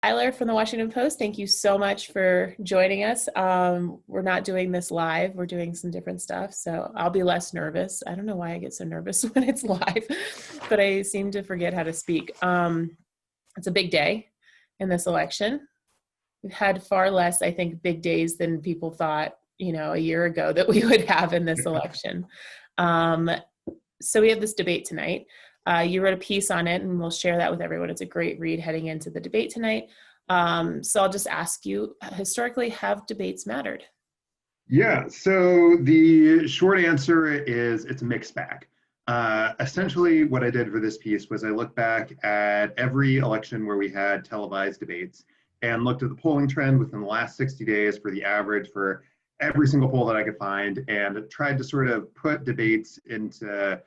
Byler from the Washington Post, thank you so much for joining us. We're not doing this live. We're doing some different stuff, so I'll be less nervous. I don't know why I get so nervous when it's live, but I seem to forget how to speak. It's a big day in this election. We've had far less, I think, big days than people thought, a year ago that we would have in this election. So we have this debate tonight. You wrote a piece on it, and we'll share that with everyone. It's a great read heading into the debate tonight. So I'll just ask you, historically, have debates mattered? Yeah, so the short answer is it's a mixed bag. Essentially, what I did for this piece was I looked back at every election where we had televised debates and looked at the polling trend within the last 60 days for the average for every single poll that I could find, and tried to sort of put debates into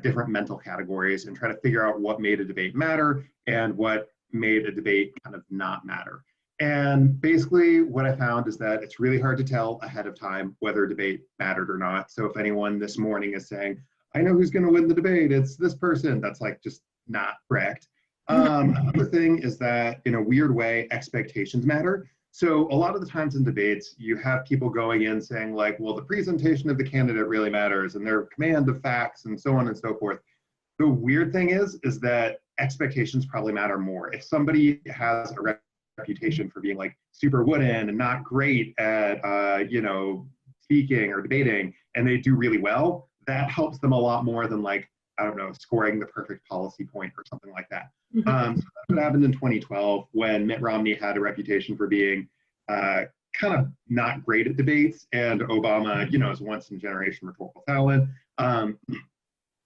different mental categories and try to figure out what made a debate matter and what made a debate kind of not matter. And basically what I found is that it's really hard to tell ahead of time whether a debate mattered or not. So if anyone this morning is saying, I know who's going to win the debate, it's this person, that's like just not correct. Another thing is that in a weird way, expectations matter. So a lot of the times in debates, you have people going in saying like, well, the presentation of the candidate really matters and their command of facts and so on and so forth. The weird thing is that expectations probably matter more. If somebody has a reputation for being like super wooden and not great at, speaking or debating, and they do really well, that helps them a lot more than like, I don't know, scoring the perfect policy point or something like that. So that's what happened in 2012 when Mitt Romney had a reputation for being kind of not great at debates, and Obama, is once in a generation rhetorical talent.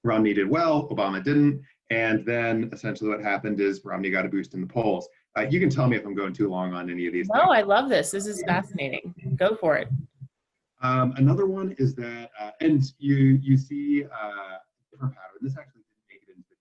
Romney did well, Obama didn't, and then essentially what happened is Romney got a boost in the polls. You can tell me if I'm going too long on any of these things. I love this. This is fascinating. Go for it. Another one is that, and you see different pattern. This actually didn't make it into the.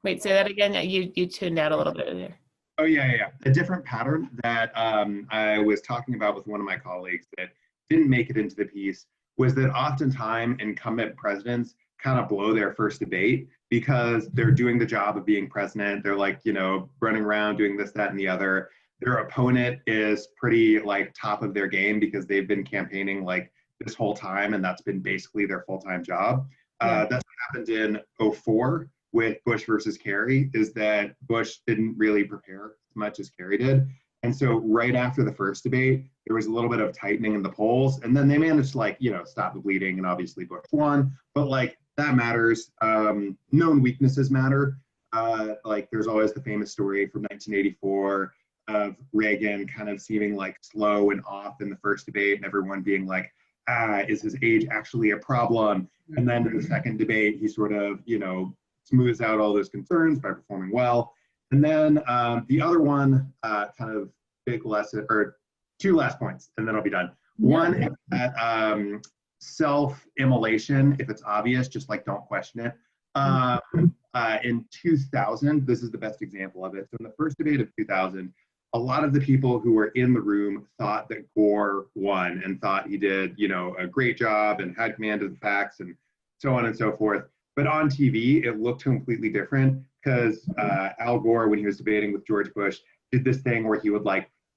Wait, say that again. You tuned out a little bit there. Oh yeah. A different pattern that I was talking about with one of my colleagues that didn't make it into the piece was that oftentimes incumbent presidents kind of blow their first debate because they're doing the job of being president. They're like, running around doing this, that, and the other. Their opponent is pretty like top of their game because they've been campaigning like this whole time, and that's been basically their full-time job. That's what happened in 2004 with Bush versus Kerry, is that Bush didn't really prepare as much as Kerry did. And so right after the first debate, there was a little bit of tightening in the polls, and then they managed to stop the bleeding, and obviously Bush won, but that matters. Known weaknesses matter. There's always the famous story from 1984 of Reagan kind of seeming like slow and off in the first debate, and everyone being like, is his age actually a problem? And then in the second debate, he sort of, smooths out all those concerns by performing well. And then the other one, kind of big lesson, or two last points, and then I'll be done. One is that self-immolation, if it's obvious, just don't question it. In 2000, this is the best example of it. So in the first debate of 2000, a lot of the people who were in the room thought that Gore won and thought he did, a great job and had command of the facts and so on and so forth. But on TV, it looked completely different because Al Gore, when he was debating with George Bush, did this thing where he would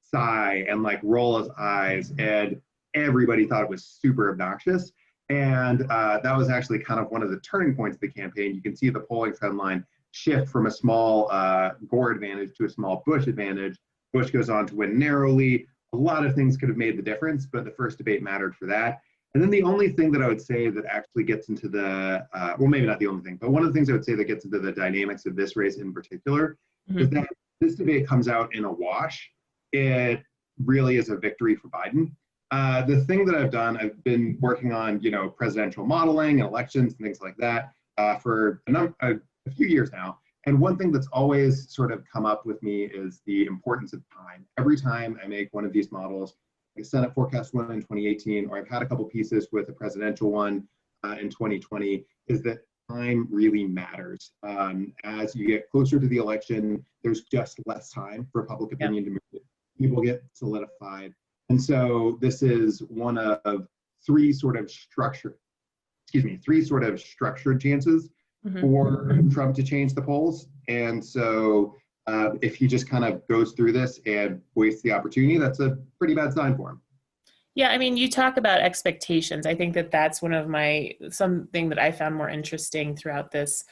sigh and roll his eyes, and everybody thought it was super obnoxious. And that was actually kind of one of the turning points of the campaign. You can see the polling trend line shift from a small Gore advantage to a small Bush advantage. Bush goes on to win narrowly. A lot of things could have made the difference, but the first debate mattered for that. And then the only thing that I would say that actually gets into the, well, maybe not the only thing, but one of the things I would say that gets into the dynamics of this race in particular is that this debate comes out in a wash. It really is a victory for Biden. The thing that I've done, I've been working on, presidential modeling and elections and things like that for a few years now. And one thing that's always sort of come up with me is the importance of time. Every time I make one of these models, like a Senate forecast one in 2018, or I've had a couple pieces with a presidential one in 2020, is that time really matters. As you get closer to the election, there's just less time for public opinion to move. People get solidified. And so this is one of three sort of structured chances for Trump to change the polls. And so if he just kind of goes through this and wastes the opportunity, that's a pretty bad sign for him. Yeah, I mean, you talk about expectations. I think that that's one of something that I found more interesting throughout this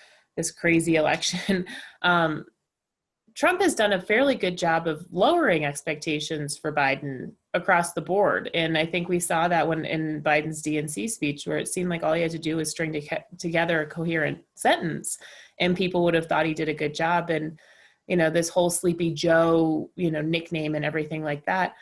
crazy election. Trump has done a fairly good job of lowering expectations for Biden across the board. And I think we saw that when in Biden's DNC speech, where it seemed like all he had to do was string together a coherent sentence, and people would have thought he did a good job. And, this whole Sleepy Joe, nickname and everything like that.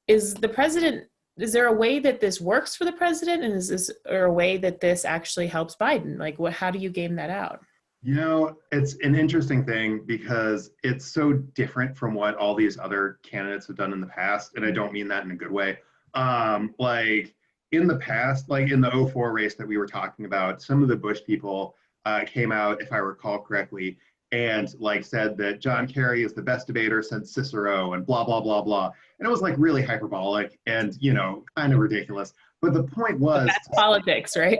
Is there a way that this works for the president? And or a way that this actually helps Biden? Like, how do you game that out? It's an interesting thing because it's so different from what all these other candidates have done in the past. And I don't mean that in a good way. Like in the past, like in the '04 race that we were talking about, some of the Bush people came out, if I recall correctly, and like said that John Kerry is the best debater since Cicero and blah, blah, blah, blah. And it was like really hyperbolic and, kind of ridiculous. But the point was— That's politics, right?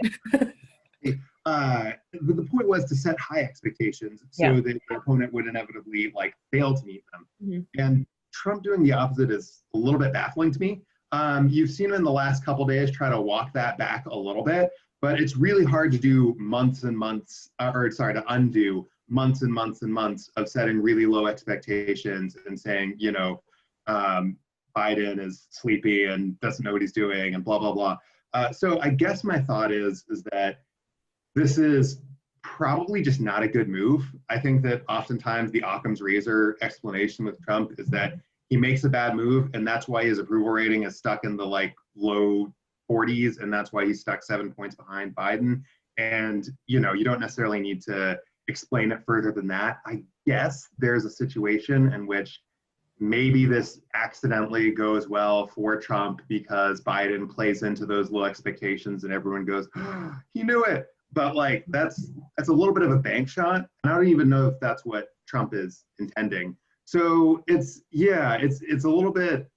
The point was to set high expectations so that the opponent would inevitably fail to meet them. Mm-hmm. And Trump doing the opposite is a little bit baffling to me. You've seen him in the last couple of days try to walk that back a little bit, but it's really hard to do to undo months and months and months of setting really low expectations and saying, Biden is sleepy and doesn't know what he's doing and blah, blah, blah. So I guess my thought is that this is probably just not a good move. I think that oftentimes the Occam's razor explanation with Trump is that he makes a bad move, and that's why his approval rating is stuck in the low 40s, and that's why he's stuck 7 points behind Biden. And you don't necessarily need to explain it further than that. I guess there's a situation in which maybe this accidentally goes well for Trump because Biden plays into those low expectations and everyone goes, oh, he knew it. But that's a little bit of a bank shot. And I don't even know if that's what Trump is intending. So it's a little bit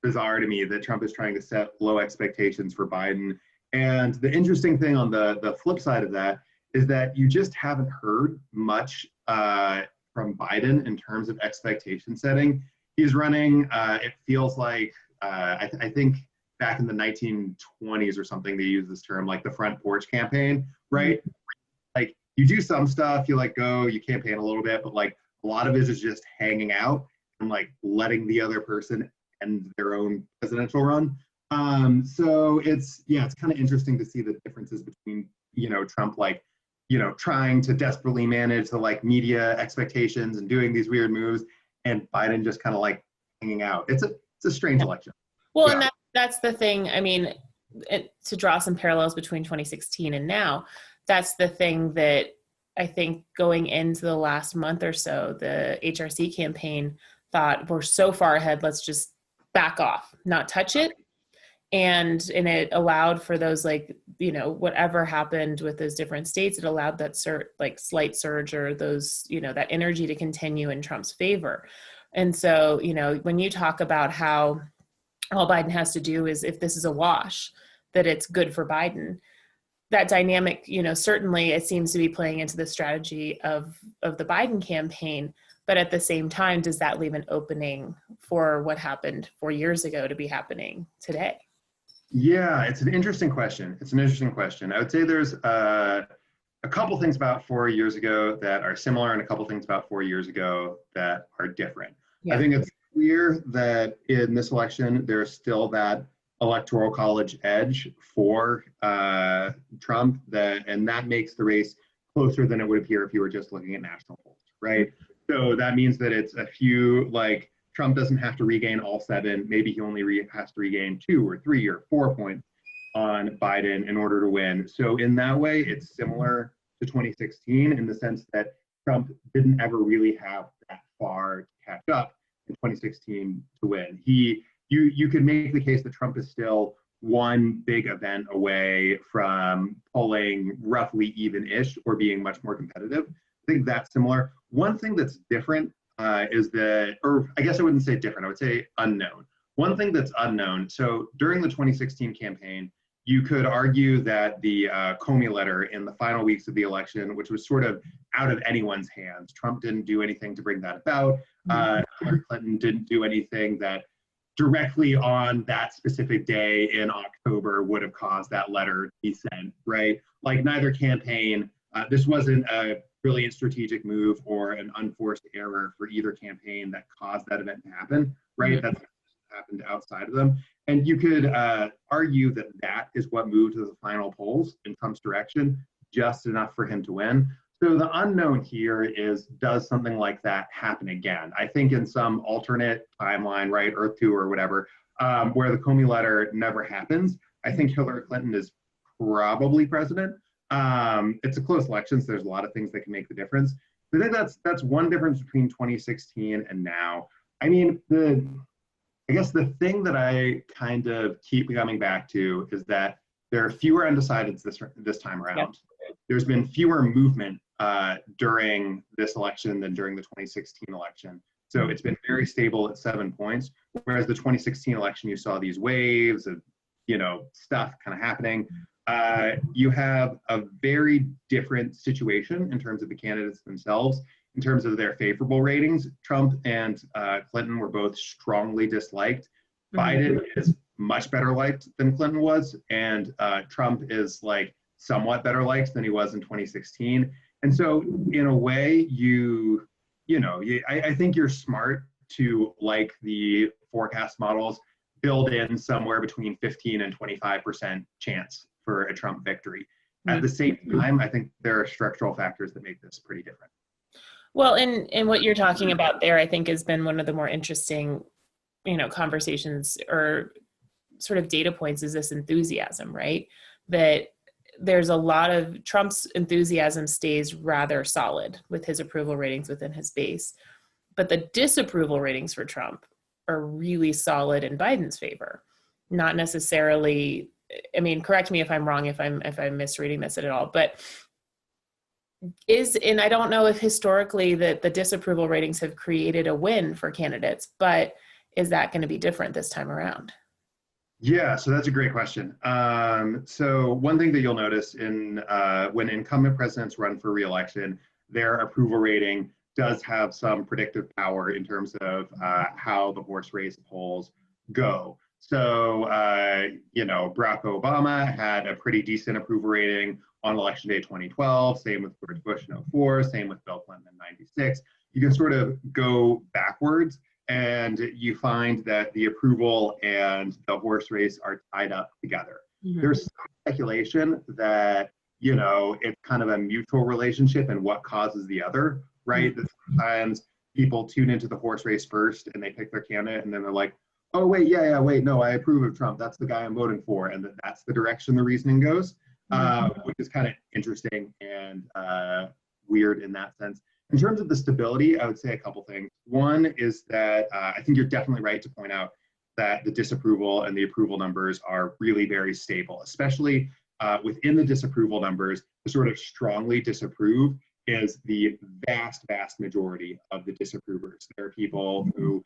bizarre to me that Trump is trying to set low expectations for Biden. And the interesting thing on the flip side of that is that you just haven't heard much from Biden in terms of expectation setting. He's running, it feels like, I think back in the 1920s or something, they use this term, the front porch campaign, right? Like you do some stuff, you go, you campaign a little bit, but a lot of it is just hanging out and letting the other person end their own presidential run. So it's kind of interesting to see the differences between, Trump, trying to desperately manage the media expectations and doing these weird moves, and Biden just kind of hanging out. It's a strange election. Well, and that's the thing. I mean, to draw some parallels between 2016 and now, that's the thing that I think going into the last month or so, the HRC campaign thought we're so far ahead, let's just back off, not touch it. And it allowed for those, whatever happened with those different states, it allowed that slight surge or those, that energy to continue in Trump's favor. And so, when you talk about how all Biden has to do is, if this is a wash, that it's good for Biden, that dynamic, certainly it seems to be playing into the strategy of the Biden campaign. But at the same time, does that leave an opening for what happened 4 years ago to be happening today? Yeah, it's an interesting question. I would say there's a couple things about 4 years ago that are similar and a couple things about 4 years ago that are different. Yeah. I think it's clear that in this election, there's still that electoral college edge for Trump, and that makes the race closer than it would appear if you were just looking at national polls, right? So that means that it's a few, Trump doesn't have to regain all 7. Maybe he only has to regain 2 or 3 or 4 points on Biden in order to win. So in that way, it's similar to 2016 in the sense that Trump didn't ever really have that far to catch up in 2016 to win. You could make the case that Trump is still one big event away from polling roughly even-ish or being much more competitive. I think that's similar. One thing that's different is or I guess I wouldn't say different, I would say unknown. One thing that's unknown, so during the 2016 campaign, you could argue that the Comey letter in the final weeks of the election, which was sort of out of anyone's hands. Trump didn't do anything to bring that about. Hillary Clinton didn't do anything that directly on that specific day in October would have caused that letter to be sent, right? Like neither campaign, this wasn't a brilliant strategic move or an unforced error for either campaign that caused that event to happen, right? That's happened outside of them. And you could argue that that is what moved to the final polls in Trump's direction, just enough for him to win. So the unknown here is, does something like that happen again? I think in some alternate timeline, right, Earth 2 or whatever, where the Comey letter never happens, I think Hillary Clinton is probably president. It's a close election, so there's a lot of things that can make the difference. I think that's one difference between 2016 and now. I mean, I guess the thing that I kind of keep coming back to is that there are fewer undecideds this time around. Yep. There's been fewer movement during this election than during the 2016 election. So it's been very stable at 7 points, whereas the 2016 election, you saw these waves of, stuff kind of happening. You have a very different situation in terms of the candidates themselves, in terms of their favorable ratings. Trump and Clinton were both strongly disliked. Biden is much better liked than Clinton was, and Trump is like somewhat better liked than he was in 2016. And so in a way, I think you're smart to, like the forecast models, build in somewhere between 15 and 25% chance for a Trump victory. At the same time, I think there are structural factors that make this pretty different. Well, and what you're talking about there, I think, has been one of the more interesting, conversations or sort of data points, is this enthusiasm, right? That there's a lot of Trump's enthusiasm stays rather solid with his approval ratings within his base, but the disapproval ratings for Trump are really solid in Biden's favor. Not necessarily, I mean, correct me if I'm wrong, if I'm misreading this at all, but and I don't know if historically that the disapproval ratings have created a win for candidates, but is that going to be different this time around? Yeah, so that's a great question. So one thing that you'll notice when incumbent presidents run for re-election, their approval rating does have some predictive power in terms of how the horse race polls go. So, Barack Obama had a pretty decent approval rating on election day 2012, same with George Bush in 2004, same with Bill Clinton in 96. You can sort of go backwards and you find that the approval and the horse race are tied up together. There's some speculation that, it's kind of a mutual relationship and what causes the other, right? That sometimes people tune into the horse race first and they pick their candidate and then they're like, oh, wait, wait, no, I approve of Trump. That's the guy I'm voting for. And that's the direction the reasoning goes, which is kind of interesting and weird in that sense. In terms of the stability, I would say a couple things. One is that I think you're definitely right to point out that the disapproval and the approval numbers are really very stable, especially within the disapproval numbers. The sort of strongly disapprove is the vast majority of the disapprovers. There are people who,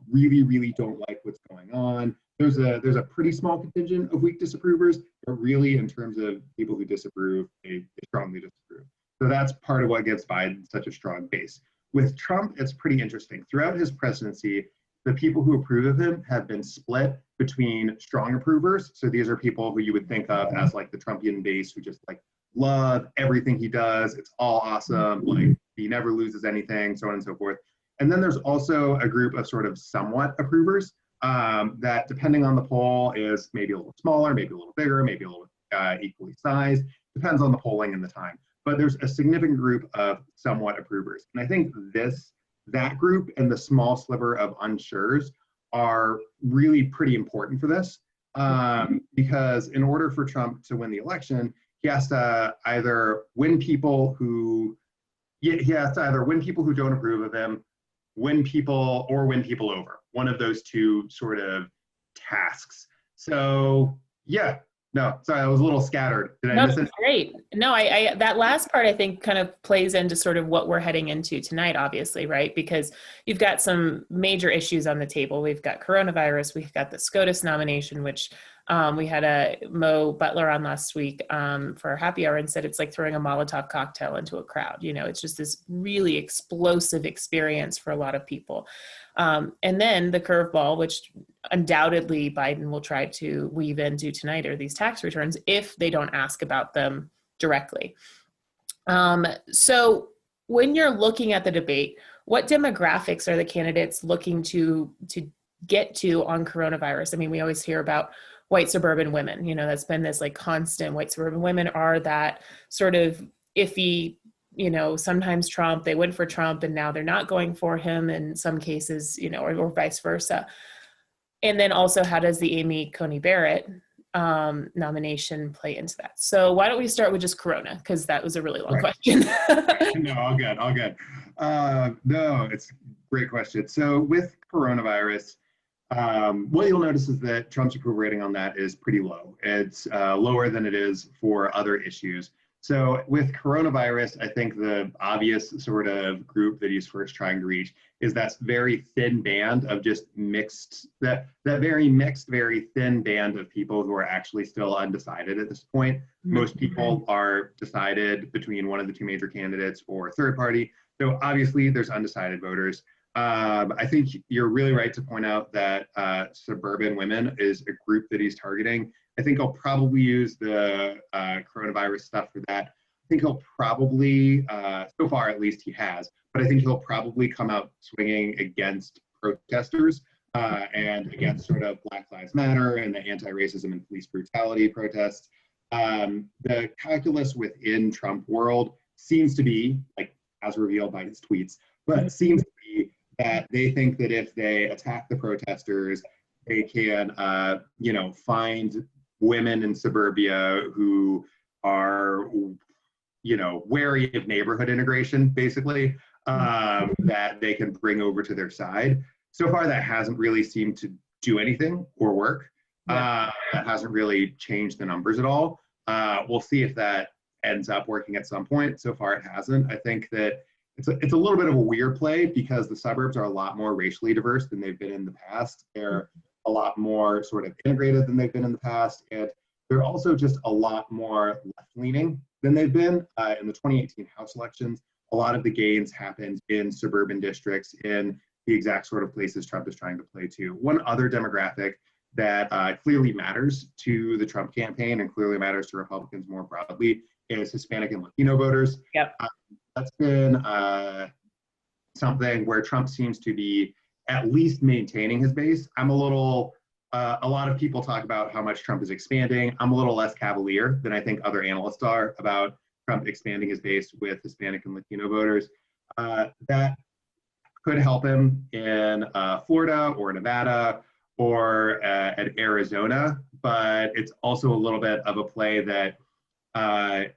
really, really don't like what's going on. There's a pretty small contingent of weak disapprovers, but really in terms of people who disapprove, they strongly disapprove. So that's part of what gives Biden such a strong base. With Trump, it's pretty interesting. Throughout his presidency, the people who approve of him have been split between strong approvers. So these are people who you would think of as like the Trumpian base, who just like love everything he does. It's all awesome. Like he never loses anything, so on and so forth. And then there's also a group of sort of somewhat approvers that, depending on the poll, is maybe a little smaller, maybe a little bigger, maybe a little equally sized. Depends on the polling and the time. But there's a significant group of somewhat approvers. And I think that group and the small sliver of unsures are really pretty important for this, because in order for Trump to win the election, he has to either win people who don't approve of him, win people over. One of those two sort of tasks. So yeah. No, sorry, I was a little scattered. Did I miss it? Great. No, I that last part I think kind of plays into sort of what we're heading into tonight, obviously, right? Because you've got some major issues on the table. We've got coronavirus, we've got the SCOTUS nomination, which We had a Mo Butler on last week for a happy hour and said it's like throwing a Molotov cocktail into a crowd. You know, it's just this really explosive experience for a lot of people. And then the curveball, which undoubtedly Biden will try to weave into tonight, are these tax returns if they don't ask about them directly. So when you're looking at the debate, what demographics are the candidates looking to get to on coronavirus? I mean, we always hear about white suburban women, you know, that's been this like constant. White suburban women are that sort of iffy, you know, sometimes Trump, they went for Trump and now they're not going for him in some cases, you know, or vice versa. And then also, how does the Amy Coney Barrett nomination play into that? So why don't we start with just Corona, because that was a really long question. No, all good, all good. No, it's a great question. So with coronavirus, what you'll notice is that Trump's approval rating on that is pretty low. It's lower than it is for other issues. So with coronavirus, I think the obvious sort of group that he's first trying to reach is that very thin band of just mixed, that very mixed, very thin band of people who are actually still undecided at this point. Mm-hmm. Most people are decided between one of the two major candidates or a third party. So obviously there's undecided voters. I think you're really right to point out that suburban women is a group that he's targeting. I think I'll probably use the coronavirus stuff for that. I think he'll probably, so far at least he has, but I think he'll probably come out swinging against protesters and against sort of Black Lives Matter and the anti-racism and police brutality protests. The calculus within Trump world seems to be, like as revealed by his tweets, but it seems to be that they think that if they attack the protesters, they can, you know, find women in suburbia who are, you know, wary of neighborhood integration, basically, that they can bring over to their side. So far, that hasn't really seemed to do anything or work. That hasn't really changed the numbers at all. We'll see if that ends up working at some point. So far, it hasn't. I think that it's a little bit of a weird play because the suburbs are a lot more racially diverse than they've been in the past. They're a lot more sort of integrated than they've been in the past. And they're also just a lot more left-leaning than they've been. In the 2018 House elections, a lot of the gains happened in suburban districts in the exact sort of places Trump is trying to play to. One other demographic that clearly matters to the Trump campaign and clearly matters to Republicans more broadly is Hispanic and Latino voters. Yep. That's been something where Trump seems to be at least maintaining his base. I'm a lot of people talk about how much Trump is expanding. I'm a little less cavalier than I think other analysts are about Trump expanding his base with Hispanic and Latino voters. That could help him in Florida or Nevada or at Arizona, but it's also a little bit of a play that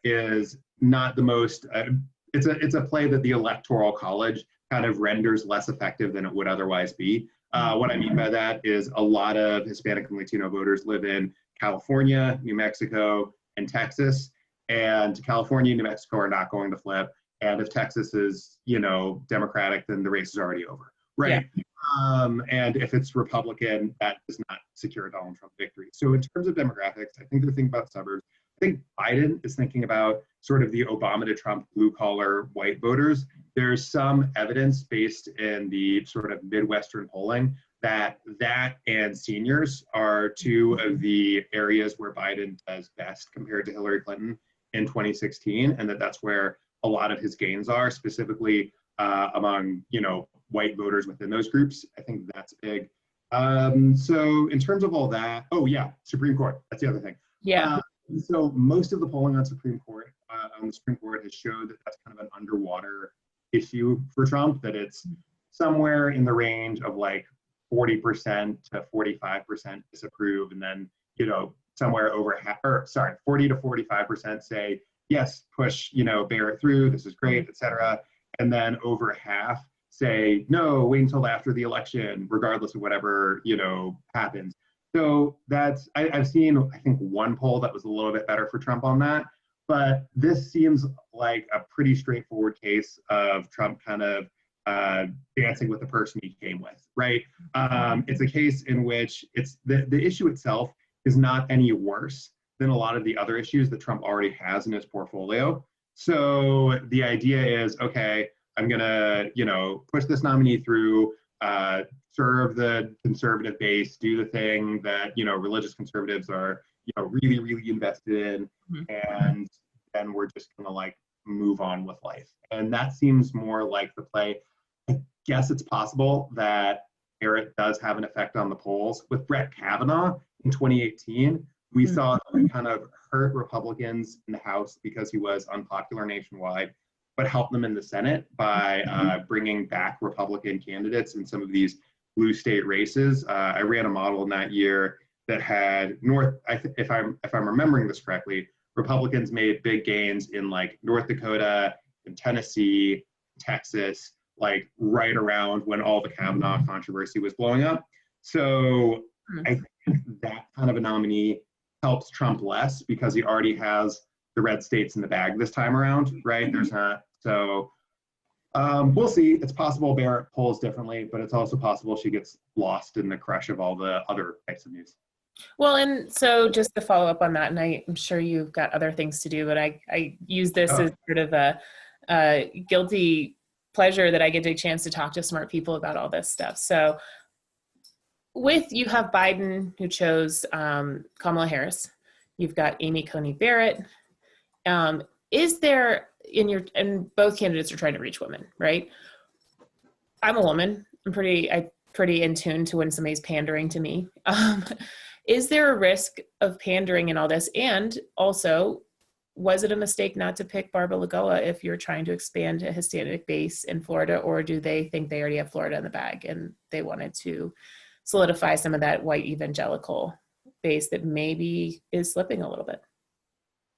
is not the most, it's a play that the Electoral College kind of renders less effective than it would otherwise be. What I mean by that is a lot of Hispanic and Latino voters live in California, New Mexico, and Texas. And California and New Mexico are not going to flip. And if Texas is, you know, Democratic, then the race is already over, right? Yeah. And if it's Republican, that does not secure a Donald Trump victory. So in terms of demographics, I think they're thinking about suburbs. I think Biden is thinking about sort of the Obama to Trump blue-collar white voters. There's some evidence based in the sort of Midwestern polling that and seniors are two of the areas where Biden does best compared to Hillary Clinton in 2016, and that's where a lot of his gains are, specifically among, you know, white voters within those groups. I think that's big. So in terms of all that, oh yeah, Supreme Court, that's the other thing. Yeah. So most of the polling on the Supreme Court has showed that that's kind of an underwater issue for Trump, that it's somewhere in the range of like 40% to 45% disapprove, and then, you know, somewhere over 40 to 45% say, yes, push, you know, bear it through, this is great, etc. And then over half say, no, wait until after the election, regardless of whatever, you know, happens. So that's, I've seen, I think, one poll that was a little bit better for Trump on that, but this seems like a pretty straightforward case of Trump kind of dancing with the person he came with, right? It's a case in which it's the issue itself is not any worse than a lot of the other issues that Trump already has in his portfolio. So the idea is, okay, I'm gonna, push this nominee through, serve the conservative base, do the thing that, religious conservatives are, really, really invested in, and then we're just gonna like move on with life. And that seems more like the play. I guess it's possible that Barrett does have an effect on the polls. With Brett Kavanaugh in 2018, we saw that kind of hurt Republicans in the House because he was unpopular nationwide, but helped them in the Senate by bringing back Republican candidates in some of these blue state races. I ran a model in that year that had if I'm remembering this correctly, Republicans made big gains in like North Dakota, in Tennessee, Texas, like right around when all the Kavanaugh controversy was blowing up. So I think that kind of a nominee helps Trump less because he already has the red states in the bag this time around, right? There's not, so we'll see. It's possible Barrett polls differently, but it's also possible she gets lost in the crush of all the other types of news. Well, and so just to follow up on that, and I'm sure you've got other things to do, but I use this as sort of a guilty pleasure that I get a chance to talk to smart people about all this stuff. So you have Biden, who chose Kamala Harris. You've got Amy Coney Barrett. Is there and both candidates are trying to reach women, right? I'm a woman. I'm pretty in tune to when somebody's pandering to me. Is there a risk of pandering in all this? And also, was it a mistake not to pick Barbara Lagoa if you're trying to expand a Hispanic base in Florida, or do they think they already have Florida in the bag and they wanted to solidify some of that white evangelical base that maybe is slipping a little bit?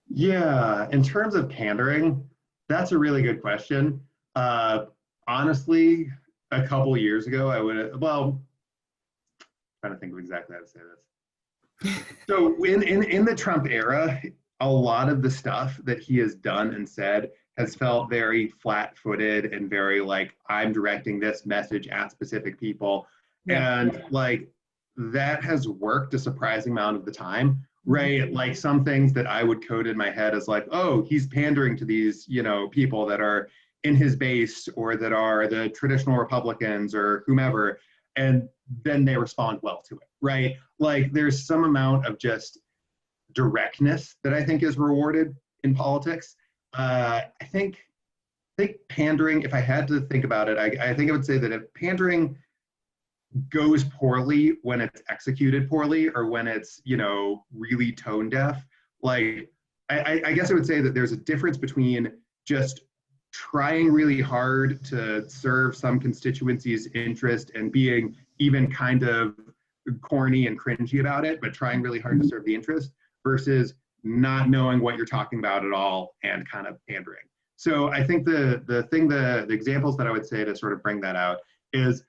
Yeah, in terms of pandering, that's a really good question. Honestly, a couple years ago, I would have, I'm trying to think of exactly how to say this. So in the Trump era, a lot of the stuff that he has done and said has felt very flat-footed and very like, I'm directing this message at specific people. Yeah. And like, that has worked a surprising amount of the time, right? Like some things that I would code in my head as like, oh, he's pandering to these, people that are in his base or that are the traditional Republicans or whomever. And then they respond well to it, right? Like there's some amount of just directness that I think is rewarded in politics. I think pandering, if I had to think about it, I think I would say that if pandering goes poorly when it's executed poorly or when it's, really tone deaf, like I guess I would say that there's a difference between just trying really hard to serve some constituency's interest and being even kind of corny and cringy about it, but trying really hard to serve the interest versus not knowing what you're talking about at all and kind of pandering. So I think the examples that I would say to sort of bring that out is,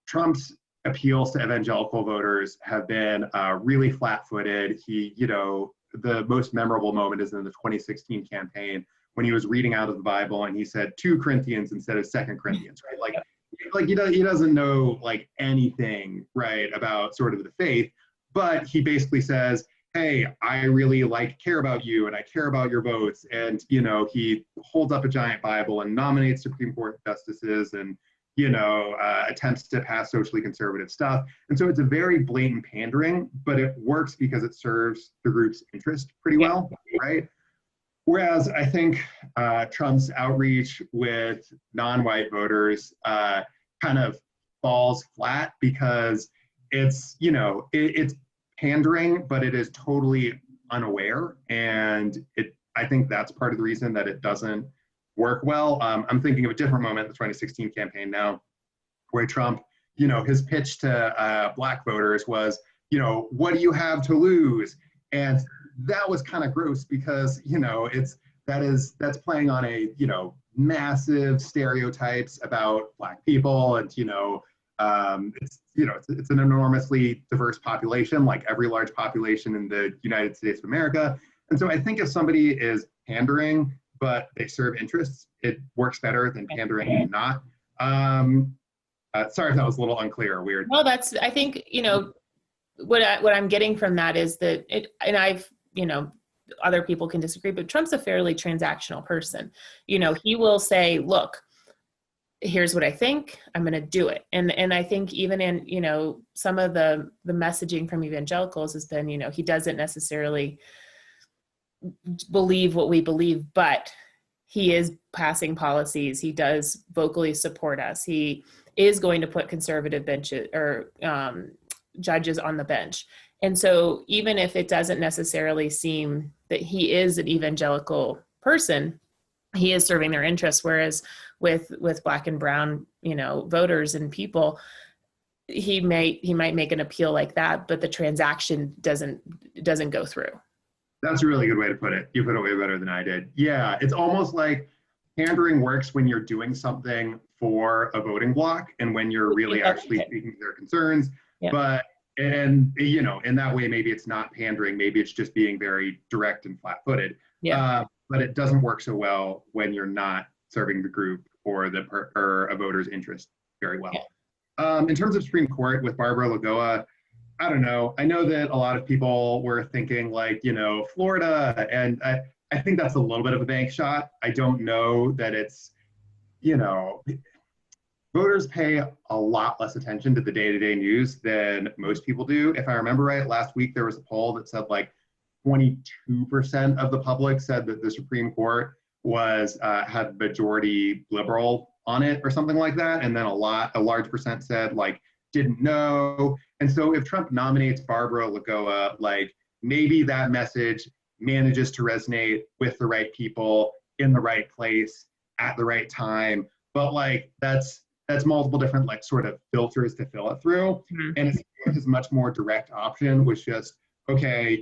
Trump's appeals to evangelical voters have been really flat-footed. He, the most memorable moment is in the 2016 campaign when he was reading out of the Bible and he said 2 Corinthians instead of 2 Corinthians, right? Like he doesn't know like anything, right, about sort of the faith, but he basically says, hey, I really care about you and I care about your votes. And, he holds up a giant Bible and nominates Supreme Court justices and, attempts to pass socially conservative stuff. And so it's a very blatant pandering, but it works because it serves the group's interest pretty well, right? Whereas I think Trump's outreach with non-white voters kind of falls flat because it's, it's pandering, but it is totally unaware. And I think that's part of the reason that it doesn't work well. I'm thinking of a different moment in the 2016 campaign now, where Trump, his pitch to Black voters was, what do you have to lose? And that was kind of gross because, that's playing on a, massive stereotypes about Black people. And, it's an enormously diverse population, like every large population in the United States of America. And so I think if somebody is pandering, but they serve interests, it works better than pandering and not. Sorry if that was a little unclear or weird. Well, I think, what I'm getting from that is that and I've, other people can disagree, but Trump's a fairly transactional person. He will say, look, here's what I think, I'm going to do it. And I think even in, some of the messaging from evangelicals has been, he doesn't necessarily believe what we believe, but he is passing policies. He does vocally support us. He is going to put conservative benches or judges on the bench. And so even if it doesn't necessarily seem that he is an evangelical person, he is serving their interests. Whereas with Black and brown, voters and people, he might make an appeal like that, but the transaction doesn't go through. That's a really good way to put it. You put it way better than I did. Yeah, it's almost like pandering works when you're doing something for a voting bloc and when you're really actually speaking to their concerns. Yeah. But, and in that way, maybe it's not pandering, maybe it's just being very direct and flat-footed. Yeah. But it doesn't work so well when you're not serving the group or a voter's interest very well. Yeah. In terms of Supreme Court with Barbara Lagoa, I don't know. I know that a lot of people were thinking like, Florida, and I think that's a little bit of a bank shot. I don't know that it's, voters pay a lot less attention to the day-to-day news than most people do. If I remember right, last week there was a poll that said like 22% of the public said that the Supreme Court had majority liberal on it or something like that. And then a large percent said like, didn't know. And so if Trump nominates Barbara Lagoa, like maybe that message manages to resonate with the right people in the right place at the right time. But like that's multiple different like sort of filters to fill it through. Mm-hmm. And it's a much more direct option, which just, okay,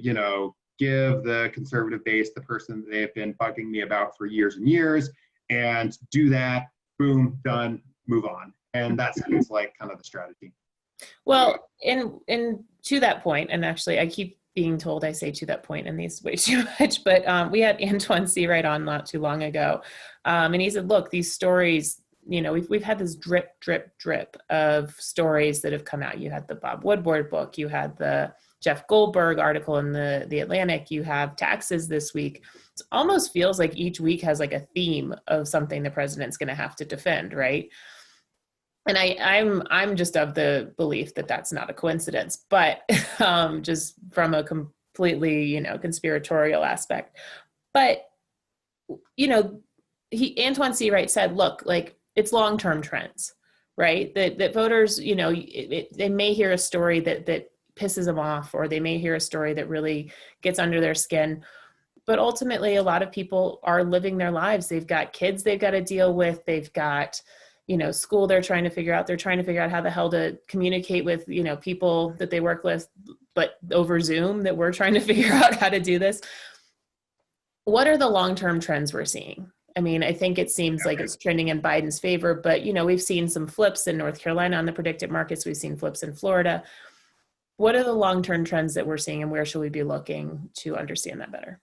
give the conservative base the person that they've been bugging me about for years and years, and do that, boom, done, move on. And that seems like kind of the strategy. Well, and to that point, and actually I keep being told I say to that point in these way too much, but we had Antoine Seawright on not too long ago. And he said, look, these stories, we've had this drip of stories that have come out. You had the Bob Woodward book, you had the Jeff Goldberg article in the Atlantic, you have taxes this week. It almost feels like each week has like a theme of something the president's going to have to defend, right? And I'm just of the belief that that's not a coincidence, but just from a completely, conspiratorial aspect. But, Antoine Seawright said, look, like it's long-term trends, right? That voters, they may hear a story that pisses them off, or they may hear a story that really gets under their skin. But ultimately, a lot of people are living their lives. They've got kids they've got to deal with. They've got, school they're trying to figure out. They're trying to figure out how the hell to communicate with, people that they work with, but over Zoom, that we're trying to figure out how to do this. What are the long-term trends we're seeing? I mean, I think it seems like it's trending in Biden's favor, but, we've seen some flips in North Carolina on the predicted markets. We've seen flips in Florida. What are the long-term trends that we're seeing, and where should we be looking to understand that better?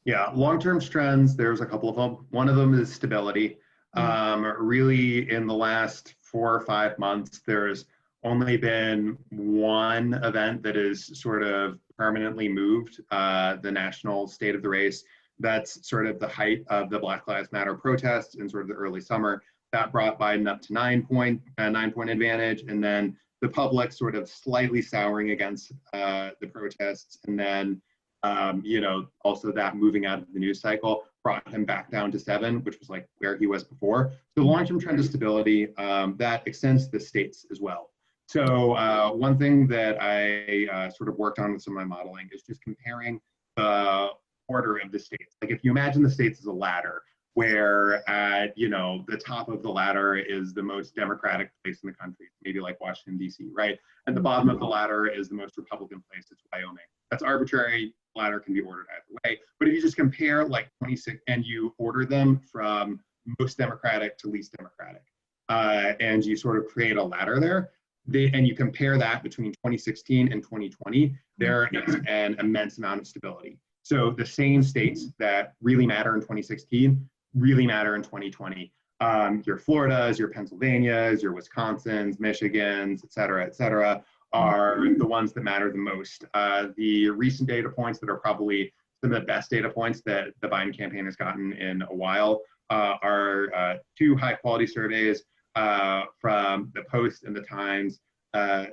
Yeah, long-term trends, there's a couple of them. One of them is stability. Really, in the last 4 or 5 months, there's only been one event that is sort of permanently moved the national state of the race. That's sort of the height of the Black Lives Matter protests in sort of the early summer. That brought Biden up to 9-point advantage, and then the public sort of slightly souring against the protests, and then also that moving out of the news cycle brought him back down to 7, which was like where he was before. So the long-term trend of stability, that extends to the states as well. So one thing that I sort of worked on with some of my modeling is just comparing the order of the states. Like if you imagine the states as a ladder, where at the top of the ladder is the most Democratic place in the country, maybe like Washington, D.C., right? And the bottom of the ladder is the most Republican place, it's Wyoming. That's arbitrary, ladder can be ordered either way. But if you just compare like 26, and you order them from most Democratic to least Democratic, and you sort of create a ladder there, and you compare that between 2016 and 2020, there is an immense amount of stability. So the same states that really matter in 2016 really matter in 2020. Your Floridas, your Pennsylvanias, your Wisconsins, Michigans, et cetera, are the ones that matter the most. The recent data points that are probably some of the best data points that the Biden campaign has gotten in a while are two high quality surveys from the Post and the Times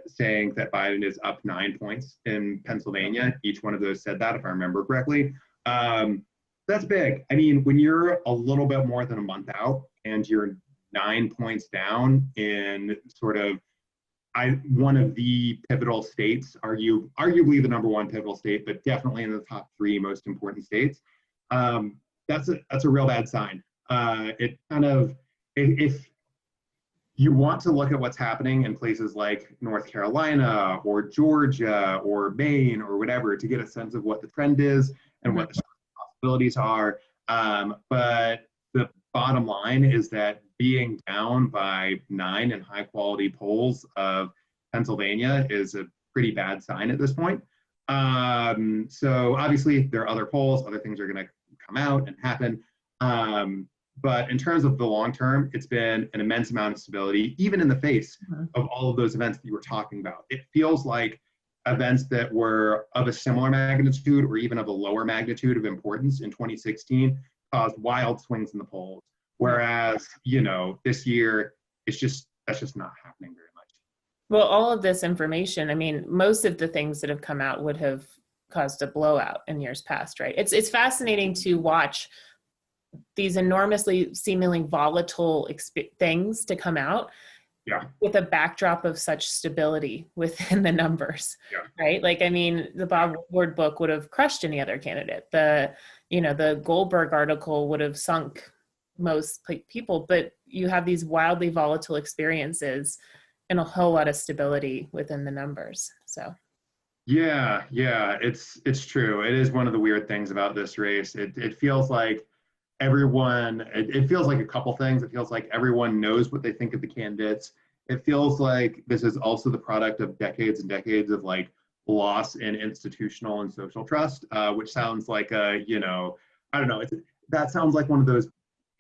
saying that Biden is up 9 points in Pennsylvania. Each one of those said that, if I remember correctly. That's big. I mean, when you're a little bit more than a month out and you're 9 points down in sort of one of the pivotal states, arguably the number one pivotal state, but definitely in the top three most important states, that's a real bad sign. It kind of, if you want to look at what's happening in places like North Carolina or Georgia or Maine or whatever to get a sense of what the trend is and what the possibilities are. But the bottom line is that being down by 9 in high quality polls of Pennsylvania is a pretty bad sign at this point. So obviously there are other polls, other things are going to come out and happen. But in terms of the long term, it's been an immense amount of stability, even in the face of all of those events that you were talking about. It feels like events that were of a similar magnitude or even of a lower magnitude of importance in 2016 caused wild swings in the polls. Whereas, you know, this year, that's just not happening very much. Well, all of this information, I mean, most of the things that have come out would have caused a blowout in years past, right? It's fascinating to watch these enormously seemingly volatile things to come out with a backdrop of such stability within the numbers, right? Like, I mean, the Bob Woodward book would have crushed any other candidate. The Goldberg article would have sunk most people, but you have these wildly volatile experiences and a whole lot of stability within the numbers. So yeah, it's true. It is one of the weird things about this race. It feels like it feels like a couple things. It feels like everyone knows what they think of the candidates. It feels like this is also the product of decades and decades of like loss in institutional and social trust, which sounds like I don't know. That sounds like one of those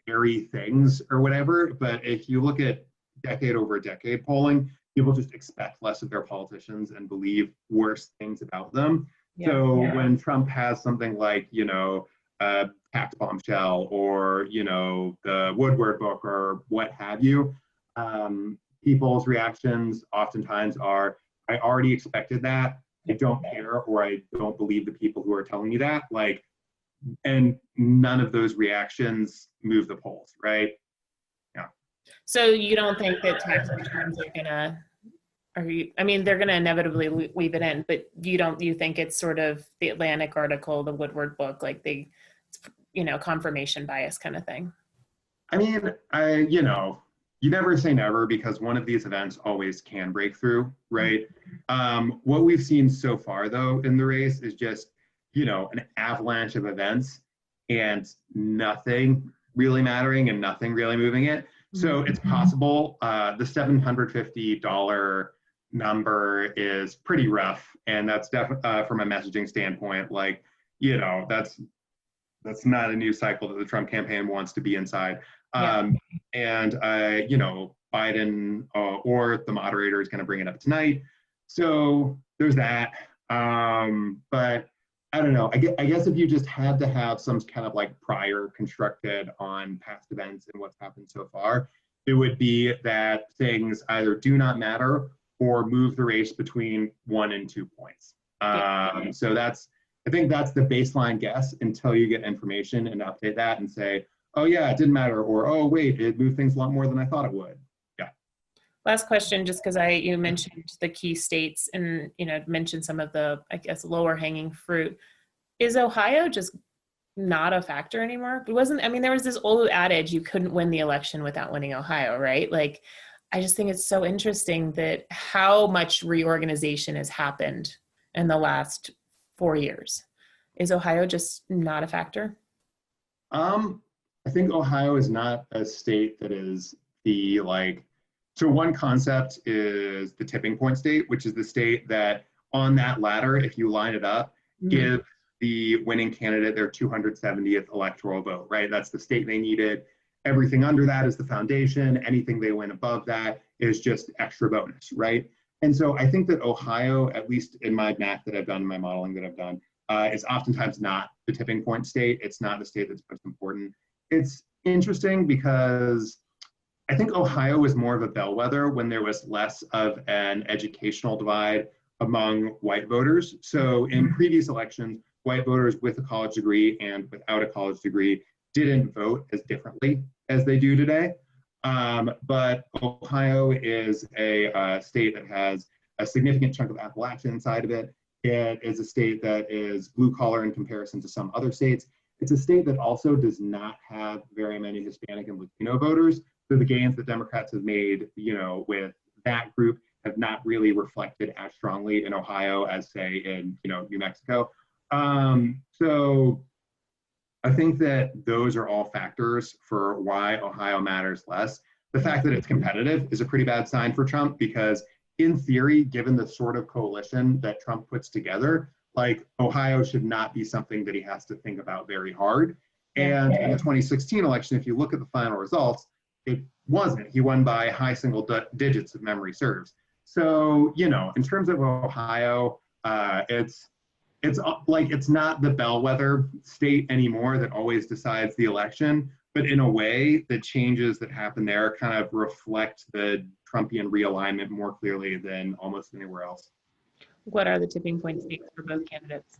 airy things or whatever. But if you look at decade over decade polling, people just expect less of their politicians and believe worse things about them. When Trump has something like, tax bombshell or, the Woodward book or what have you, people's reactions oftentimes are, I already expected that. I don't care, or I don't believe the people who are telling me that. Like, and none of those reactions move the polls, right? Yeah. So you don't think that tax returns are gonna, they're gonna inevitably weave it in, but you think it's sort of the Atlantic article, the Woodward book, like confirmation bias kind of thing? I mean, you never say never because one of these events always can break through, right? What we've seen so far, though, in the race is just, an avalanche of events and nothing really mattering and nothing really moving it. So it's possible the $750 number is pretty rough, and that's definitely from a messaging standpoint, like, that's not a news cycle that the Trump campaign wants to be inside. And Biden or the moderator is going to bring it up tonight. So there's that. But I don't know. I guess if you just had to have some kind of like prior constructed on past events and what's happened so far, it would be that things either do not matter or move the race between 1 and 2 points. So I think that's the baseline guess until you get information and update that and say, oh yeah, it didn't matter, or oh wait, it moved things a lot more than I thought it would. Yeah. Last question, just because you mentioned the key states and mentioned some of the, I guess, lower hanging fruit. Is Ohio just not a factor anymore? There was this old adage, you couldn't win the election without winning Ohio, right? Like, I just think it's so interesting that how much reorganization has happened in the last 4 years. Is Ohio just not a factor? I think Ohio is not a state that is so one concept is the tipping point state, which is the state that on that ladder, if you line it up, give the winning candidate their 270th electoral vote, right? That's the state they needed. Everything under that is the foundation. Anything they win above that is just extra bonus, right? And so I think that Ohio, at least in my math that I've done, in my modeling that I've done, is oftentimes not the tipping point state. It's not the state that's most important. It's interesting because I think Ohio was more of a bellwether when there was less of an educational divide among white voters. So in previous elections, white voters with a college degree and without a college degree didn't vote as differently as they do today. But Ohio is a state that has a significant chunk of Appalachia inside of it. It is a state that is blue collar in comparison to some other states. It's a state that also does not have very many Hispanic and Latino voters. So the gains that Democrats have made, with that group have not really reflected as strongly in Ohio as, say, in, New Mexico. So I think that those are all factors for why Ohio matters less. The fact that it's competitive is a pretty bad sign for Trump because, in theory, given the sort of coalition that Trump puts together, like Ohio should not be something that he has to think about very hard. And in the 2016 election, if you look at the final results, it wasn't. He won by high single digits if memory serves. So, in terms of Ohio, it's not the bellwether state anymore that always decides the election, but in a way, the changes that happen there kind of reflect the Trumpian realignment more clearly than almost anywhere else. What are the tipping point states for both candidates?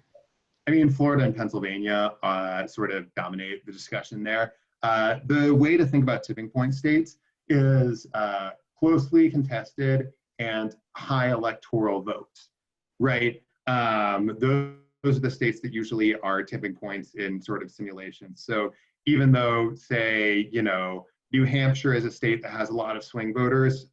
I mean, Florida and Pennsylvania sort of dominate the discussion there. The way to think about tipping point states is closely contested and high electoral votes, right? Those are the states that usually are tipping points in sort of simulations. So even though, say, New Hampshire is a state that has a lot of swing voters,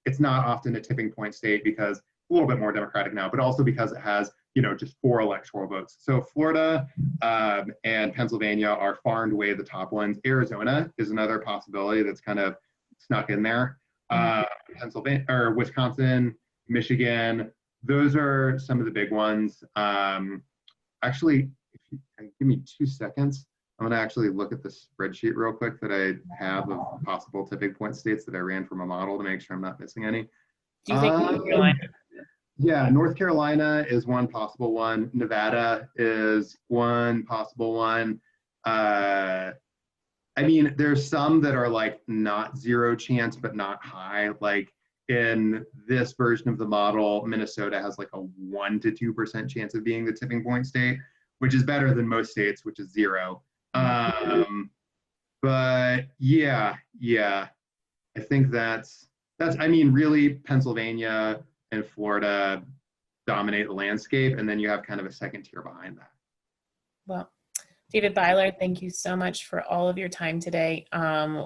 it's not often a tipping point state because a little bit more Democratic now, but also because it has, just 4 electoral votes. So Florida and Pennsylvania are far and away the top ones. Arizona is another possibility that's kind of snuck in there. Pennsylvania or Wisconsin, Michigan, those are some of the big ones. Actually, if you give me 2 seconds, I'm going to actually look at the spreadsheet real quick that I have of possible tipping point states that I ran from a model to make sure I'm not missing any. Do you think North Carolina? Yeah, North Carolina is one possible one. Nevada is one possible one. I mean, there's some that are like not 0 chance, but not high. Like in this version of the model, Minnesota has like a 1 to 2% chance of being the tipping point state, which is better than most states, which is 0. But yeah, I think that's, I mean, really Pennsylvania and Florida dominate the landscape. And then you have kind of a second tier behind that. Well, David Byler, thank you so much for all of your time today.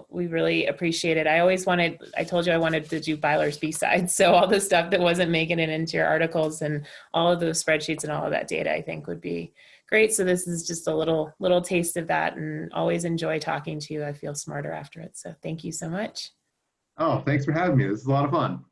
We really appreciate it. I told you I wanted to do Byler's B-side. So all the stuff that wasn't making it into your articles and all of those spreadsheets and all of that data, I think would be great. So this is just a little taste of that, and always enjoy talking to you. I feel smarter after it. So thank you so much. Oh, thanks for having me. This is a lot of fun.